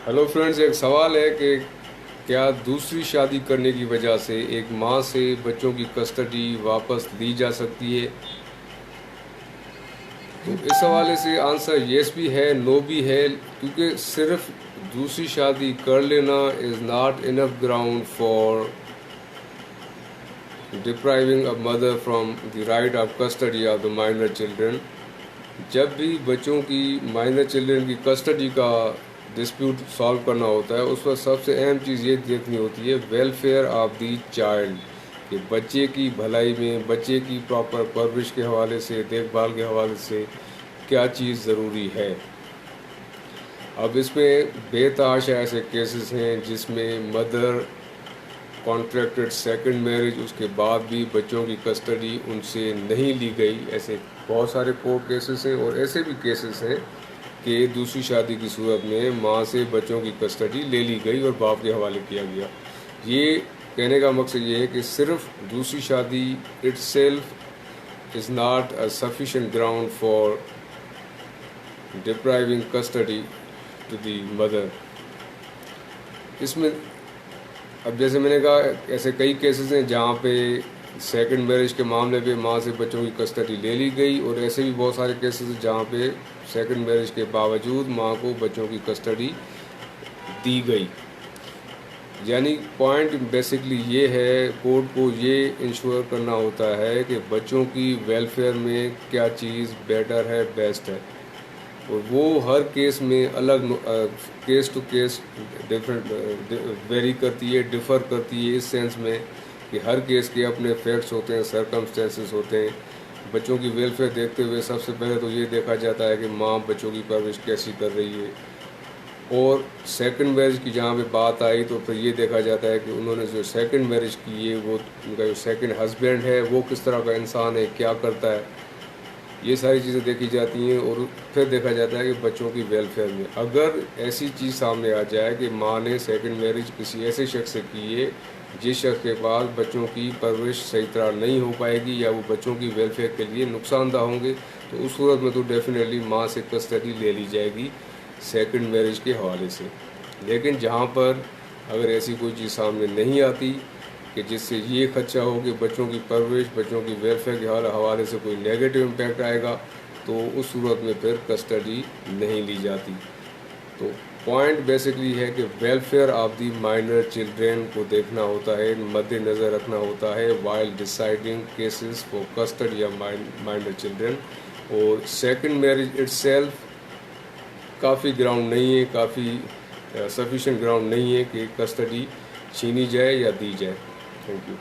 Hello friends, ایک سوال ہے کہ کیا دوسری شادی کرنے کی وجہ سے ایک ماں سے بچوں کی کسٹڈی واپس لی جا سکتی ہے؟ تو اس حوالے سے آنسر یس بھی ہے، نو بھی ہے، کیونکہ صرف دوسری شادی کر لینا is not enough ground for depriving a mother from the right of custody of the minor children. جب بھی بچوں کی مائنر چلڈرن کی کسٹڈی کا ڈسپیوٹ سالو کرنا ہوتا ہے، اس وقت سب سے اہم چیز یہ دیکھنی ہوتی ہے ویلفیئر آف دی چائلڈ، کہ بچے کی بھلائی میں، بچے کی پراپر پرورش کے حوالے سے، دیکھ بھال کے حوالے سے کیا چیز ضروری ہے۔ اب اس میں بے تحاشا ایسے کیسز ہیں جس میں مدر کانٹریکٹڈ سیکنڈ میرج، اس کے بعد بھی بچوں کی کسٹڈی ان سے نہیں لی گئی۔ ایسے بہت سارے کورٹ کیسز ہیں، اور ایسے بھی کیسز ہیں کہ دوسری شادی کی صورت میں ماں سے بچوں کی کسٹڈی لے لی گئی اور باپ کے حوالے کیا گیا۔ یہ کہنے کا مقصد یہ ہے کہ صرف دوسری شادی itself is not a sufficient ground for depriving custody to the mother. اس میں اب جیسے میں نے کہا، ایسے کئی کیسز ہیں جہاں پہ سیکنڈ میرج کے معاملے پہ ماں سے بچوں کی کسٹڈی لے لی گئی، اور ایسے بھی بہت سارے کیسز ہیں جہاں پہ سیکنڈ میرج کے باوجود ماں کو بچوں کی کسٹڈی دی گئی۔ یعنی پوائنٹ بیسکلی یہ ہے، کورٹ کو یہ انشور کرنا ہوتا ہے کہ بچوں کی ویلفیئر میں کیا چیز بیٹر ہے، بیسٹ ہے، اور وہ ہر کیس میں الگ case to case different vary کرتی ہے، ڈفر کرتی ہے، اس سینس میں کہ ہر کیس کے اپنے فیکٹس ہوتے ہیں، سرکمسٹینسز ہوتے ہیں۔ بچوں کی ویلفیئر دیکھتے ہوئے سب سے پہلے تو یہ دیکھا جاتا ہے کہ ماں بچوں کی پرورش کیسی کر رہی ہے، اور سیکنڈ میرج کی جہاں پہ بات آئی تو پھر یہ دیکھا جاتا ہے کہ انہوں نے جو سیکنڈ میرج کی ہے، وہ ان کا جو سیکنڈ ہسبینڈ ہے وہ کس طرح کا انسان ہے، کیا کرتا ہے، یہ ساری چیزیں دیکھی جاتی ہیں۔ اور پھر دیکھا جاتا ہے کہ بچوں کی ویلفیئر میں اگر ایسی چیز سامنے آ جائے کہ ماں نے سیکنڈ میرج کسی ایسے شخص سے کی ہے جس شخص کے پاس بچوں کی پرورش صحیح طرح نہیں ہو پائے گی، یا وہ بچوں کی ویلفیئر کے لیے نقصان دہ ہوں گے، تو اس صورت میں تو ڈیفینیٹلی ماں سے کسٹڈی لے لی جائے گی سیکنڈ میرج کے حوالے سے۔ لیکن جہاں پر اگر ایسی کوئی چیز سامنے نہیں آتی کہ جس سے یہ خدشہ ہو کہ بچوں کی پرورش، بچوں کی ویلفیئر کے حوالے سے کوئی نیگیٹو امپیکٹ آئے گا، تو اس صورت میں پھر کسٹڈی نہیں لی جاتی۔ تو پوائنٹ بیسکلی ہے کہ welfare of the minor children کو دیکھنا ہوتا ہے، مد نظر رکھنا ہوتا ہے while deciding cases for custody of minor children. اور سیکنڈ میرج اٹ سیلف کافی گراؤنڈ نہیں ہے، کافی سفیشینٹ گراؤنڈ نہیں ہے کہ کسٹڈی چھینی جائے یا دی جائے۔ Thank you.